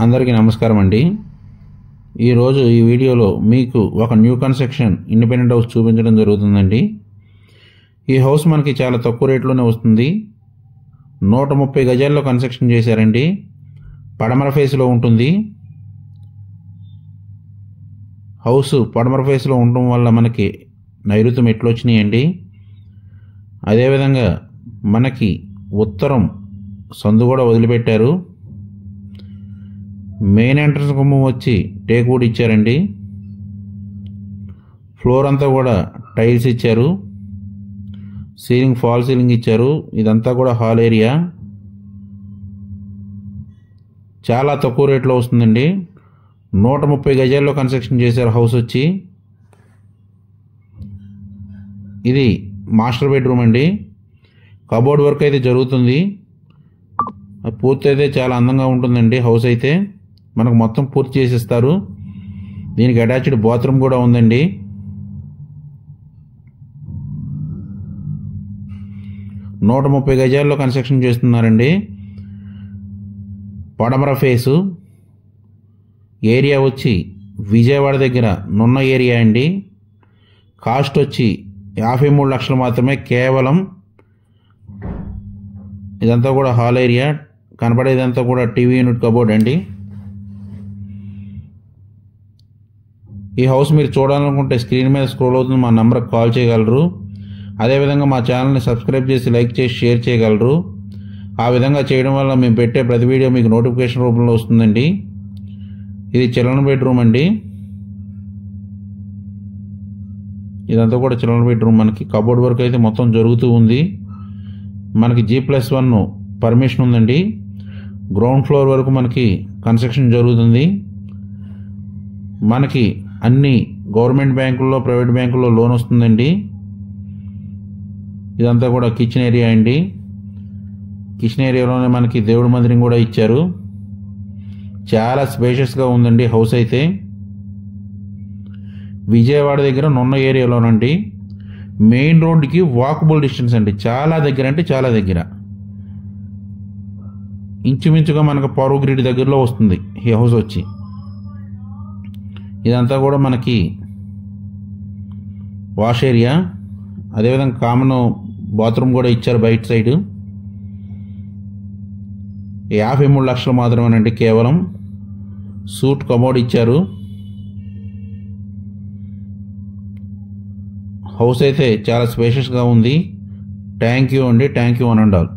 అందరికీ నమస్కారం అండి. ఈరోజు ఈ వీడియోలో మీకు ఒక న్యూ కన్స్ట్రక్షన్ ఇండిపెండెంట్ హౌస్ చూపించడం జరుగుతుందండి. ఈ హౌస్ మనకి చాలా తక్కువ రేట్లోనే వస్తుంది. 130 గజాల్లో కన్స్ట్రక్షన్ చేశారండి. పడమర ఫేస్లో ఉంటుంది. హౌస్ పడమర ఫేస్లో ఉండడం వల్ల మనకి నైరుతి మెట్లు వచ్చినాయండి. అదేవిధంగా మనకి ఉత్తరం సందు కూడా వదిలిపెట్టారు. మెయిన్ ఎంట్రన్స్ గుమ్మం వచ్చి టేక్ వుడ్ ఇచ్చారండి. ఫ్లోర్ అంతా కూడా టైల్స్ ఇచ్చారు. సీలింగ్ ఫాల్ సీలింగ్ ఇచ్చారు. ఇదంతా కూడా హాల్ ఏరియా. చాలా తక్కువ రేట్లో వస్తుందండి. 130 గజాల్లో కన్స్ట్రక్షన్ చేశారు హౌస్ వచ్చి. ఇది మాస్టర్ బెడ్రూమ్ అండి. కబోర్డ్ వర్క్ అయితే జరుగుతుంది. పూర్తి అయితే చాలా అందంగా ఉంటుందండి. హౌస్ అయితే మనకు మొత్తం పూర్తి చేసిస్తారు. దీనికి అటాచ్డ్ బాత్రూమ్ కూడా ఉందండి. నూట 130 గజాల్లో కన్స్ట్రక్షన్ చేస్తున్నారండి. పడమర ఫేసు ఏరియా వచ్చి విజయవాడ దగ్గర నున్న ఏరియా అండి. కాస్ట్ వచ్చి 53 లక్షలు మాత్రమే కేవలం. ఇదంతా కూడా హాల్ ఏరియా. కనపడేదంతా కూడా టీవీ యూనిట్ కబోర్డ్ అండి. ఈ హౌస్ మీరు చూడాలనుకుంటే స్క్రీన్ మీద స్క్రోల్ అవుతుంది, మా నెంబర్కి కాల్ చేయగలరు. అదేవిధంగా మా ఛానల్ని సబ్స్క్రైబ్ చేసి లైక్ చేసి షేర్ చేయగలరు. ఆ విధంగా చేయడం వల్ల మేము పెట్టే ప్రతి వీడియో మీకు నోటిఫికేషన్ రూపంలో వస్తుందండి. ఇది చిల్డ్రన్ బెడ్రూమ్ అండి. ఇదంతా కూడా చిల్డ్రన్ బెడ్రూమ్. మనకి కబోర్డ్ వర్క్ అయితే మొత్తం జరుగుతూ ఉంది. మనకి G+1 పర్మిషన్ ఉందండి. గ్రౌండ్ ఫ్లోర్ వరకు మనకి కన్స్ట్రక్షన్ జరుగుతుంది. మనకి అన్ని గవర్నమెంట్ బ్యాంకుల్లో ప్రైవేట్ బ్యాంకుల్లో లోన్ వస్తుందండి. ఇదంతా కూడా కిచెన్ ఏరియా అండి. కిచెన్ ఏరియాలోనే మనకి దేవుడి మందిరం కూడా ఇచ్చారు. చాలా స్పేషియస్గా ఉందండి హౌస్ అయితే. విజయవాడ దగ్గర నున్న ఏరియాలోనండి. మెయిన్ రోడ్డుకి వాకబుల్ డిస్టెన్స్ అండి. చాలా దగ్గర అంటే చాలా దగ్గర. ఇంచుమించుగా మనకు పవర్ గ్రిడ్ దగ్గరలో వస్తుంది ఈ హౌస్ వచ్చి. ఇదంతా కూడా మనకి వాష్ ఏరియా. అదేవిధంగా కామన్ బాత్రూమ్ కూడా ఇచ్చారు బయట సైడ్. 53 లక్షలు మాత్రమేనండి కేవలం. సూట్ కమోడ్ ఇచ్చారు. హౌస్ అయితే చాలా స్పేషియస్గా ఉంది. థ్యాంక్ యూ అండి. Thank you one and all.